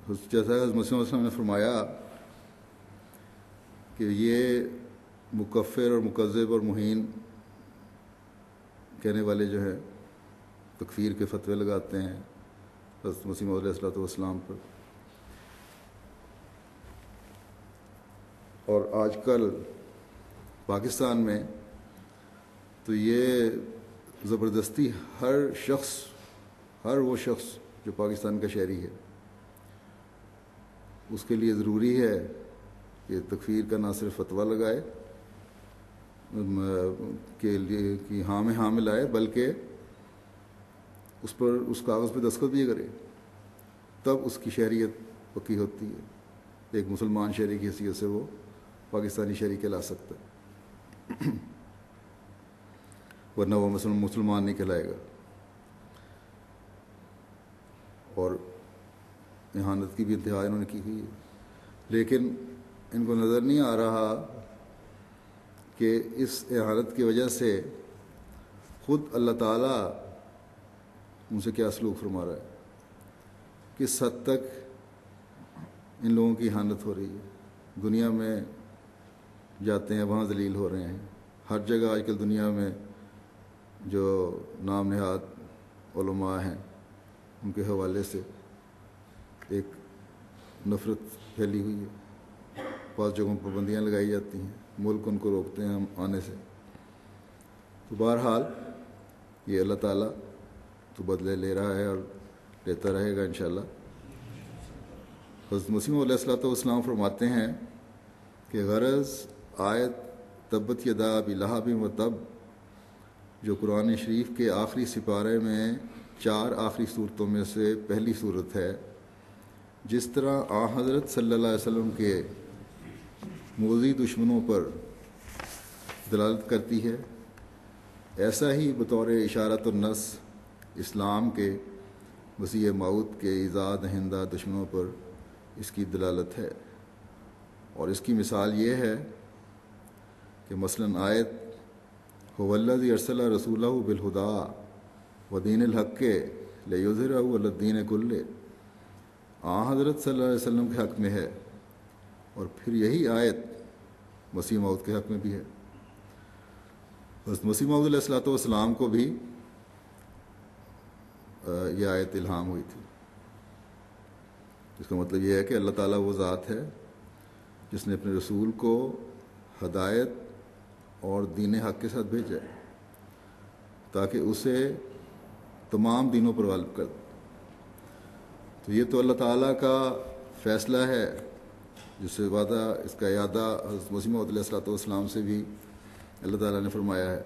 جیسا حضرت مسیح علیہ السلام نے فرمایا کہ یہ مکفر اور مکذب اور مہین کہنے والے جو ہیں تکفیر کے فتوے لگاتے ہیں حضرت مسیح علیہ الصلوۃ والسلام پر. اور آج کل پاکستان میں تو یہ زبردستی ہر وہ شخص جو پاکستان کا شہری ہے اس کے لیے ضروری ہے کہ تکفیر کا نہ صرف فتویٰ لگائے کے لیے کہ ہاں میں ہاں ملائے، بلکہ اس پر اس کاغذ پہ دستخط بھی کرے، تب اس کی شہریت پکی ہوتی ہے. ایک مسلمان شہری کی حیثیت سے وہ پاکستانی شہری کہلا سکتا ہے، ورنہ وہ مسلمان نہیں کہلائے گا. اور اہانت کی بھی انتہا انہوں نے کی ہوئی ہے، لیکن ان کو نظر نہیں آ رہا کہ اس اہانت کی وجہ سے خود اللہ تعالیٰ ان سے کیا سلوک فرما رہا ہے، کس حد تک ان لوگوں کی اہانت ہو رہی ہے. دنیا میں جاتے ہیں وہاں ذلیل ہو رہے ہیں. ہر جگہ آج کل دنیا میں جو نام نہاد علماء ہیں ان کے حوالے سے ایک نفرت پھیلی ہوئی ہے. بعض جگہوں پر پابندیاں لگائی جاتی ہیں، ملک ان کو روکتے ہیں آنے سے. تو بہرحال یہ اللہ تعالیٰ تو بدلے لے رہا ہے اور لیتا رہے گا انشاءاللہ. حضرت مسیح علیہ الصلوۃ والسلام فرماتے ہیں کہ غرض آیت تبت یدا ابی لہب و تب جو قرآن شریف کے آخری سپارے میں 4 آخری صورتوں میں سے پہلی صورت ہے، جس طرح آن حضرت صلی اللہ علیہ وسلم کے موذی دشمنوں پر دلالت کرتی ہے، ایسا ہی بطور اشارۃ النص اسلام کے مسیح موعود کے ایذا دہندہ دشمنوں پر اس کی دلالت ہے. اور اس کی مثال یہ ہے کہ مثلاً آیت هو الذی ارسل رسولہ بالہدی ودین الحق لیظہرہ علی الدین کلہ آن حضرت صلی اللہ علیہ وسلم کے حق میں ہے، اور پھر یہی آیت مسیح موعود کے حق میں بھی ہے. حضرت مسیح موعود علیہ الصلوۃ والسلام کو بھی یہ آیت الہام ہوئی تھی. اس کا مطلب یہ ہے کہ اللہ تعالیٰ وہ ذات ہے جس نے اپنے رسول کو ہدایت اور دین حق کے ساتھ بھیجا ہے تاکہ اسے تمام دینوں پر غالب کر دے. تو یہ تو اللہ تعالیٰ کا فیصلہ ہے جس سے وعدہ اس کا اعادہ حضرت مسیح موعود علیہ الصلوۃ والسلام سے بھی اللہ تعالیٰ نے فرمایا ہے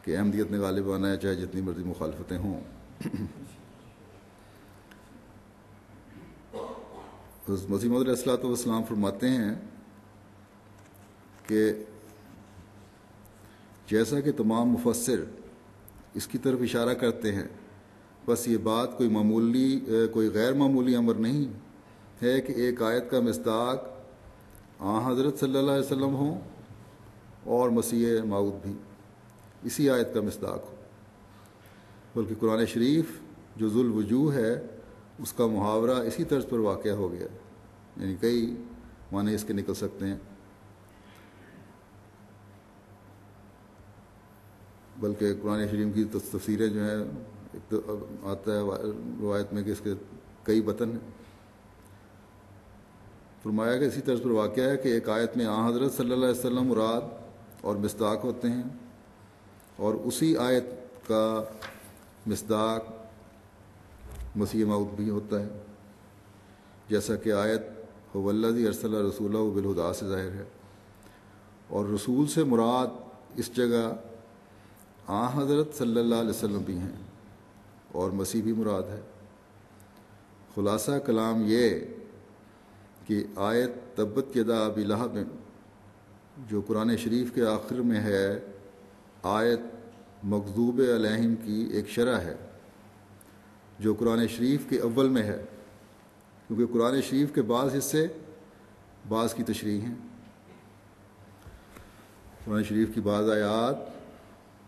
کہ احمدیت نے غالب آنا ہے چاہے جتنی مرضی مخالفتیں ہوں. حضرت مسیح موعود علیہ الصلوۃ والسلام فرماتے ہیں کہ جیسا کہ تمام مفسر اس کی طرف اشارہ کرتے ہیں، بس یہ بات کوئی غیر معمولی امر نہیں ہے کہ ایک آیت کا مصداق آن حضرت صلی اللہ علیہ وسلم ہوں اور مسیح موعود بھی اسی آیت کا مصداق ہو، بلکہ قرآن شریف جو ذو الوجوہ ہے اس کا محاورہ اسی طرز پر واقع ہو گیا. یعنی کئی معنی اس کے نکل سکتے ہیں، بلکہ قرآن شریف کی تفسیریں جو ہیں ایک تو آتا ہے روایت میں کہ اس کے کئی بطن ہیں. فرمایا کہ اسی طرز پر واقع ہے کہ ایک آیت میں آن حضرت صلی اللہ علیہ وسلم مراد اور مصداق ہوتے ہیں، اور اسی آیت کا مصداق مسیح موعود بھی ہوتا ہے، جیسا کہ آیت هو الذی ارسل رسولہ بالہدی سے ظاہر ہے. اور رسول سے مراد اس جگہ آن حضرت صلی اللہ علیہ وسلم بھی ہیں اور مسیح بھی مراد ہے. خلاصہ کلام یہ کہ آیت تبت یدا ابی لہب جو قرآن شریف کے آخر میں ہے آیت مغضوب علیہم کی ایک شرح ہے جو قرآن شریف کے اول میں ہے، کیونکہ قرآن شریف کے بعض حصے بعض کی تشریح ہیں. قرآن شریف کی بعض آیات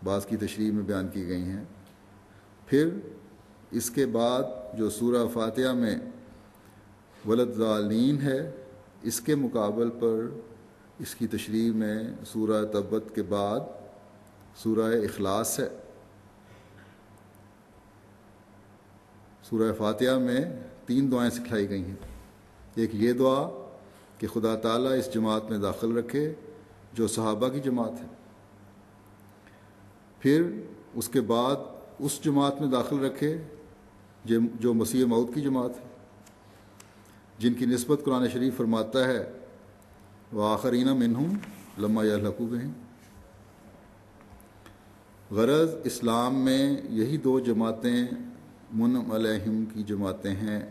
بعض کی تشریح میں بیان کی گئی ہیں. پھر اس کے بعد جو سورہ فاتحہ میں ولدالین ہے، اس کے مقابل پر اس کی تشریح میں سورہ تبت کے بعد سورہ اخلاص ہے۔ سورہ فاتحہ میں 3 دعائیں سکھلائی گئی ہیں۔ ایک یہ دعا کہ خدا تعالیٰ اس جماعت میں داخل رکھے جو صحابہ کی جماعت ہے، پھر اس کے بعد اس جماعت میں داخل رکھے جو مسیح موعود کی جماعت ہے، جن کی نسبت قرآن شریف فرماتا ہے وآخرین منہم لما یلحقوا بہم۔ غرض اسلام میں یہی 2 جماعتیں منعم علیہم کی جماعتیں ہیں،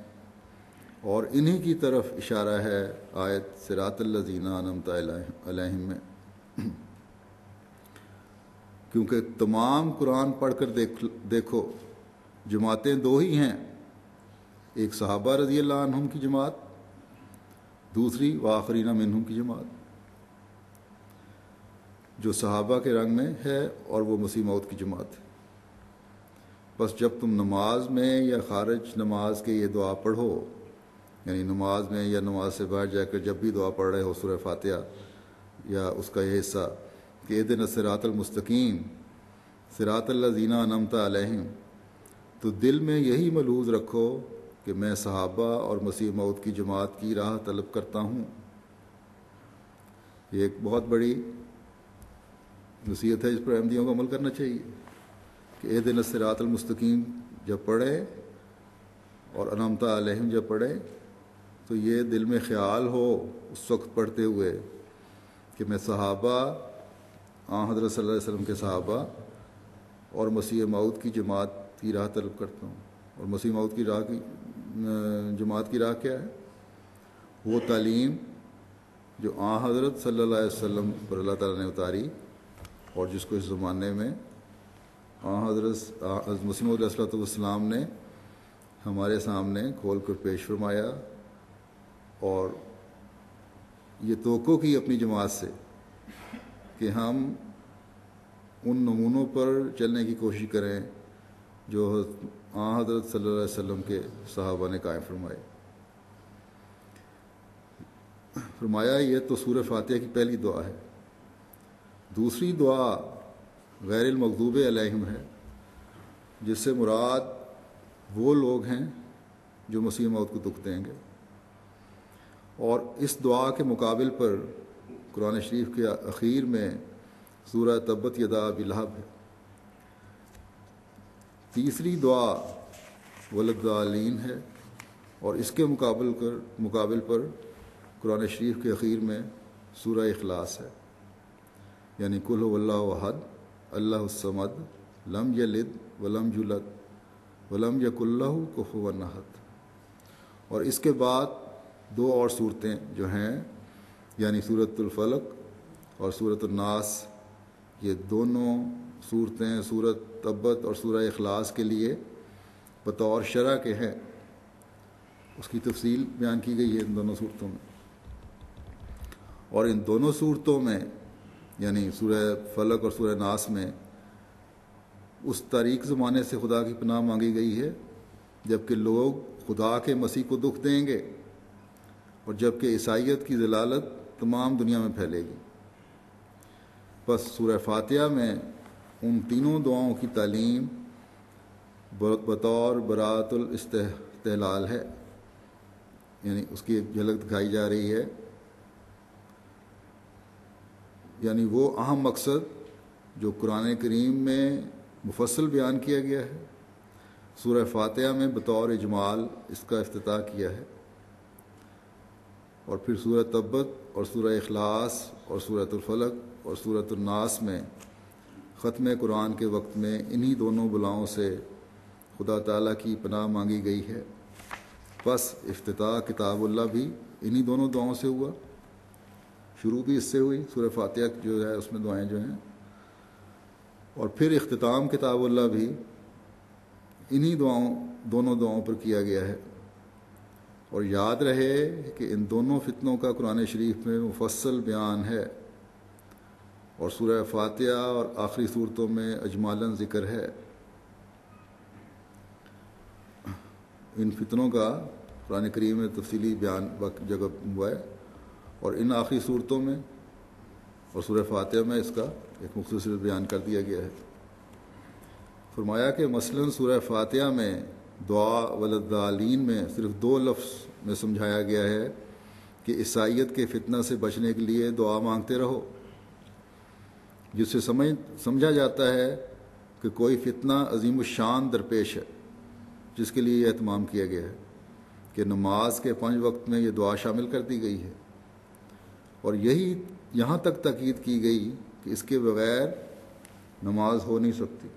اور انہی کی طرف اشارہ ہے آیت صراط الذین انعمت علیہم میں، کیونکہ تمام قرآن پڑھ کر دیکھو جماعتیں 2 ہی ہیں، ایک صحابہ رضی اللہ عنہم کی جماعت، دوسری وآخرین منہم کی جماعت، جو صحابہ کے رنگ میں ہے اور وہ مسیح موعود کی جماعت ہے۔ بس جب تم نماز میں یا خارج نماز کے یہ دعا پڑھو، یعنی نماز میں یا نماز سے باہر جا کر جب بھی دعا پڑھ رہے ہو سورہ فاتحہ یا اس کا یہ حصہ کہ اہدنا الصراط المستقیم صراط الذین انعمت علیہم، تو دل میں یہی ملحوظ رکھو کہ میں صحابہ اور مسیح موعود کی جماعت کی راہ طلب کرتا ہوں۔ یہ ایک بہت بڑی نصیحت ہے، اس پر احمدیوں کو عمل کرنا چاہیے کہ اہدنا الصراط المستقیم جب پڑھے اور انعمت علیہم جب پڑھے تو یہ دل میں خیال ہو اس وقت پڑھتے ہوئے کہ میں صحابہ حضرت صلی اللہ علیہ وسلم کے صحابہ اور مسیح موعود کی جماعت کی راہ طلب کرتا ہوں۔ اور مسیح موعود کی جماعت کی راہ کیا ہے؟ وہ تعلیم جو حضرت صلی اللہ علیہ وسلم پر اللہ تعالیٰ نے اتاری اور جس کو اس زمانے میں حضرت مسیح موعود علیہ السلام نے ہمارے سامنے کھول کر پیش فرمایا، اور یہ توقع کی اپنی جماعت سے کہ ہم ان نمونوں پر چلنے کی کوشش کریں جو حضرت صلی اللہ علیہ وسلم کے صحابہ نے قائم فرمایا۔ یہ تو سورہ فاتحہ کی پہلی دعا ہے۔ دوسری دعا غیر المغضوب علیہم ہے، جس سے مراد وہ لوگ ہیں جو مسیح موعود کو دکھ دیں گے، اور اس دعا کے مقابل پر قرآن شریف کے اخیر میں سورہ تبت یدا ابی لہب ہے۔ تیسری دعا ولدالین ہے، اور اس کے مقابل پر قرآن شریف کے اخیر میں سورہ اخلاص ہے، یعنی قل هو اللہ احد اللہ الصمد لم یلد ولم یولد ولم یکن لہ کفوا احد۔ اور اس کے بعد 2 اور صورتیں جو ہیں، یعنی سورۃ الفلق اور سورۃ الناس، یہ دونوں صورتیں سورۃ تبت اور سورہ اخلاص کے لیے بطور شرح کے ہیں، اس کی تفصیل بیان کی گئی ہے ان دونوں صورتوں میں۔ اور ان دونوں صورتوں میں یعنی سورہ فلق اور سورہ ناس میں اس تاریک زمانے سے خدا کی پناہ مانگی گئی ہے جبکہ لوگ خدا کے مسیح کو دکھ دیں گے، اور جبکہ عیسائیت کی ضلالت تمام دنیا میں پھیلے گی۔ بس سورہ فاتحہ میں ان تینوں دعاؤں کی تعلیم بطور براءۃ الاستحلال ہے، یعنی اس کی ایک جھلک دکھائی جا رہی ہے، یعنی وہ اہم مقصد جو قرآن کریم میں مفصل بیان کیا گیا ہے، سورہ فاتحہ میں بطور اجمال اس کا افتتاح کیا ہے، اور پھر سورہ تبت اور سورہ اخلاص اور سورۃ الفلق اور سورۃ الناس میں ختم قرآن کے وقت میں انہی دونوں بلاؤں سے خدا تعالیٰ کی پناہ مانگی گئی ہے۔ بس افتتاح کتاب اللہ بھی انہی دونوں دعاؤں سے ہوا، شروع بھی اس سے ہوئی، سورہ فاتحہ جو ہے اس میں دعائیں جو ہیں، اور پھر اختتام کتاب اللہ بھی انہی دونوں دعاؤں پر کیا گیا ہے۔ اور یاد رہے کہ ان دونوں فتنوں کا قرآن شریف میں مفصل بیان ہے، اور سورہ فاتحہ اور آخری صورتوں میں اجمالاً ذکر ہے۔ ان فتنوں کا قرآن کریم میں تفصیلی بیان جگہ ہوا ہے، اور ان آخری صورتوں میں اور سورہ فاتحہ میں اس کا ایک مختصر بیان کر دیا گیا ہے۔ فرمایا کہ مثلاً سورہ فاتحہ میں دعا وللضالین میں صرف 2 لفظ میں سمجھایا گیا ہے کہ عیسائیت کے فتنہ سے بچنے کے لیے دعا مانگتے رہو، جس سے سمجھا جاتا ہے کہ کوئی فتنہ عظیم الشان درپیش ہے، جس کے لیے یہ اہتمام کیا گیا ہے کہ نماز کے 5 وقت میں یہ دعا شامل کر دی گئی ہے، اور یہاں تک تاکید کی گئی کہ اس کے بغیر نماز ہو نہیں سکتی۔